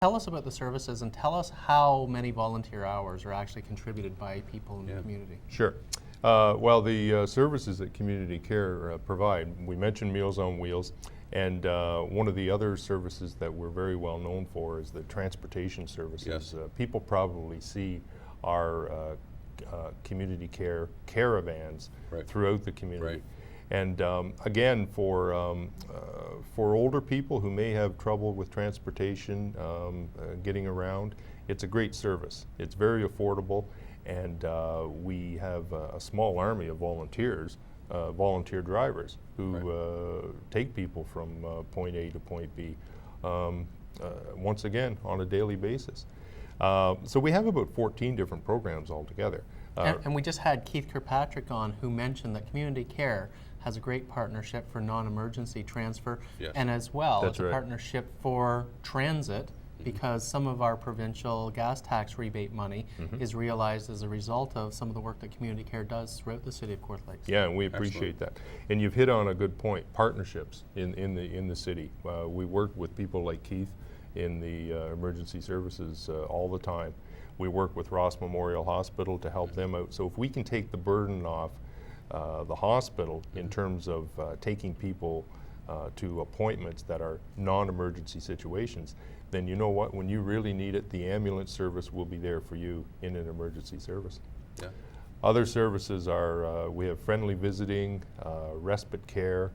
Tell us about the services and tell us how many volunteer hours are actually contributed by people in the community. Sure. Well, the services that community care provide, we mentioned Meals on Wheels, and one of the other services that we're very well known for is the transportation services. Yes. People probably see our community care caravans throughout the community. Right. And again, for older people who may have trouble with transportation, getting around, it's a great service. It's very affordable, and we have a small army of volunteers, volunteer drivers, who take people from point A to point B, once again, on a daily basis. So we have about 14 different programs altogether. And we just had Keith Kirkpatrick on, who mentioned that community care has a great partnership for non-emergency transfer, and as well as a partnership for transit, because some of our provincial gas tax rebate money is realized as a result of some of the work that community care does throughout the city of Kawartha Lakes. Yeah, and we appreciate that. And you've hit on a good point, partnerships in the city. We work with people like Keith in the emergency services all the time. We work with Ross Memorial Hospital to help them out. So if we can take the burden off the hospital in terms of taking people to appointments that are non-emergency situations, then you know what, when you really need it, the ambulance service will be there for you in an emergency service. Yeah. Other services are, we have friendly visiting, respite care.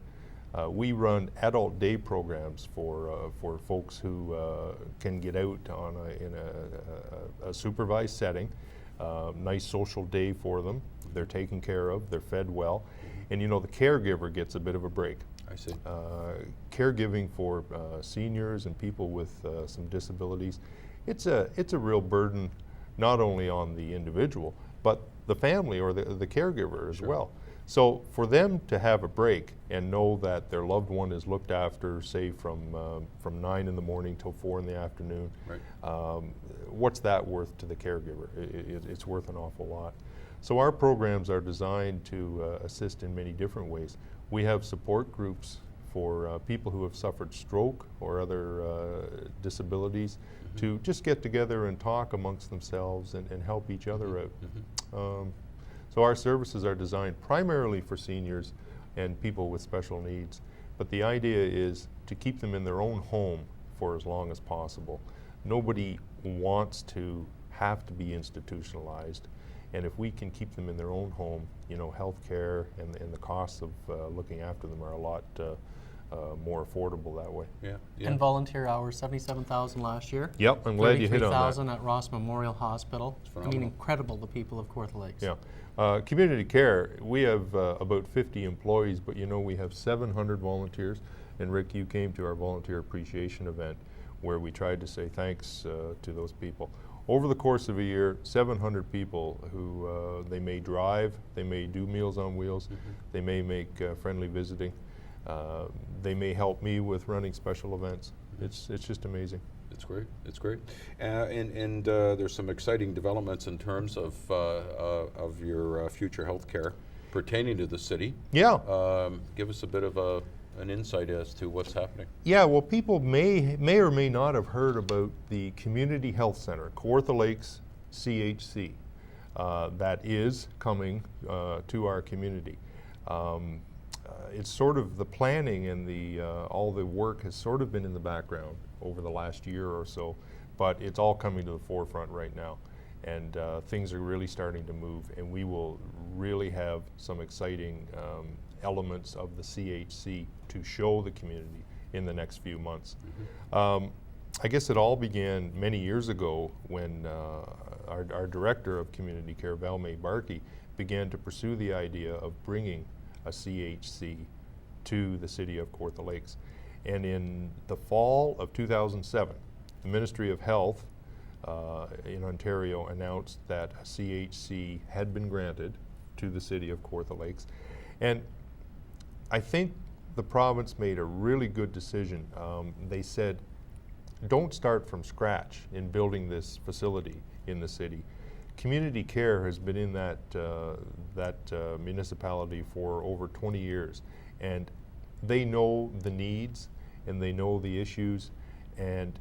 We run adult day programs for folks who can get out on in a supervised setting. Nice social day for them. They're taken care of, they're fed well. And you know, the caregiver gets a bit of a break. I see. Caregiving for seniors and people with some disabilities, it's a real burden, not only on the individual, but the family or the caregiver as well. So for them to have a break and know that their loved one is looked after, say from 9 in the morning till 4 in the afternoon, what's that worth to the caregiver? It's worth an awful lot. So our programs are designed to assist in many different ways. We have support groups for people who have suffered stroke or other disabilities to just get together and talk amongst themselves and help each other out. So our services are designed primarily for seniors and people with special needs, but the idea is to keep them in their own home for as long as possible. Nobody wants to have to be institutionalized, and if we can keep them in their own home, you know, health care and the costs of looking after them are a lot more affordable that way. And volunteer hours, 77,000 last year. Yep, I'm glad you hit on that. 33,000 at Ross Memorial Hospital. I mean, incredible, the people of Kawartha Lakes. Yeah. Community care, we have about 50 employees, but you know, we have 700 volunteers. And Rick, you came to our volunteer appreciation event where we tried to say thanks to those people. Over the course of a year, 700 people who they may drive, they may do Meals on Wheels, they may make friendly visiting, they may help me with running special events. It's just amazing. It's great. It's great. And there's some exciting developments in terms of your future health care pertaining to the city. Yeah. Give us a bit of an insight as to what's happening. Yeah, well, people may or may not have heard about the Community Health Center, Kawartha Lakes CHC, that is coming to our community. It's sort of the planning and all the work has sort of been in the background over the last year or so, but it's all coming to the forefront right now, and things are really starting to move, and we will really have some exciting elements of the CHC to show the community in the next few months. I guess it all began many years ago when our director of community care, Val May Barkey, began to pursue the idea of bringing a CHC to the city of Kawartha Lakes. And in the fall of 2007, the Ministry of Health in Ontario announced that a CHC had been granted to the city of Kawartha Lakes. And I think the province made a really good decision. They said, don't start from scratch in building this facility in the city. Community care has been in that municipality for over 20 years, and they know the needs and they know the issues, and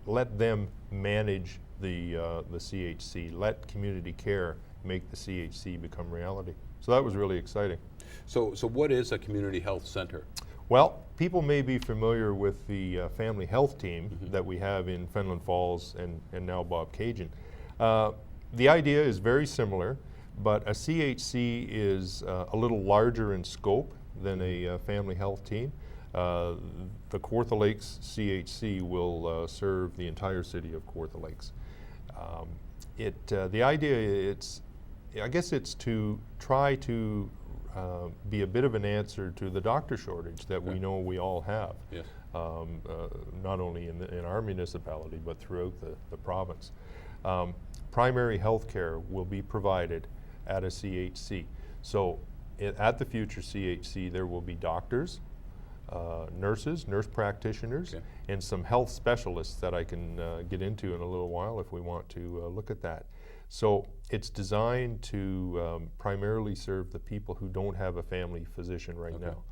let them manage the CHC, let community care make the CHC become reality. So that was really exciting. So what is a community health center? Well, people may be familiar with the family health team that we have in Fenelon Falls and now Bobcaygeon. The idea is very similar, but a CHC is a little larger in scope than a family health team. The Kawartha Lakes CHC will serve the entire city of Kawartha Lakes. The idea, I guess it's to try to be a bit of an answer to the doctor shortage that we know we all have. Yes. Not only in our municipality, but throughout the province. Primary health care will be provided at a CHC. So at the future CHC, there will be doctors, nurses, nurse practitioners, and some health specialists that I can get into in a little while if we want to look at that. So it's designed to primarily serve the people who don't have a family physician right now.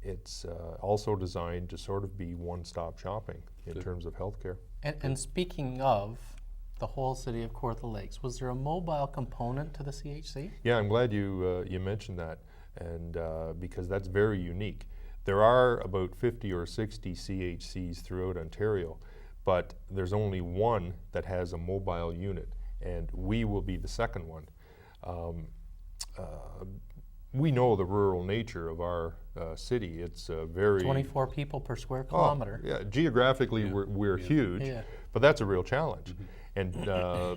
It's also designed to sort of be one-stop shopping in terms of healthcare. And speaking of the whole city of Kawartha Lakes, was there a mobile component to the CHC? Yeah, I'm glad you mentioned that, and because that's very unique. There are about 50 or 60 CHCs throughout Ontario, but there's only one that has a mobile unit, and we will be the second one. We know the rural nature of our city. It's very 24 people per square kilometer. Yeah, geographically we're huge, but that's a real challenge. And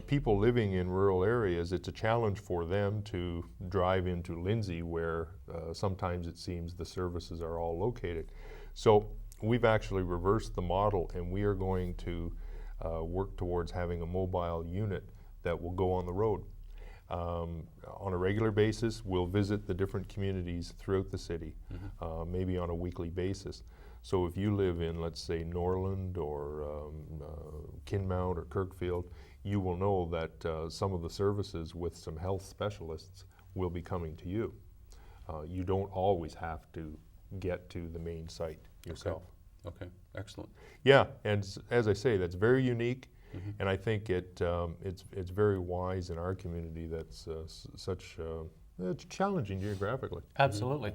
people living in rural areas, it's a challenge for them to drive into Lindsay, where sometimes it seems the services are all located. So we've actually reversed the model, and we are going to work towards having a mobile unit that will go on the road. On a regular basis, we'll visit the different communities throughout the city, maybe on a weekly basis. So if you live in, let's say, Norland or Kinmount or Kirkfield, you will know that some of the services with some health specialists will be coming to you. You don't always have to get to the main site yourself. Okay, excellent. Yeah, and as I say, that's very unique, and I think it's very wise in our community that's it's challenging geographically. Absolutely.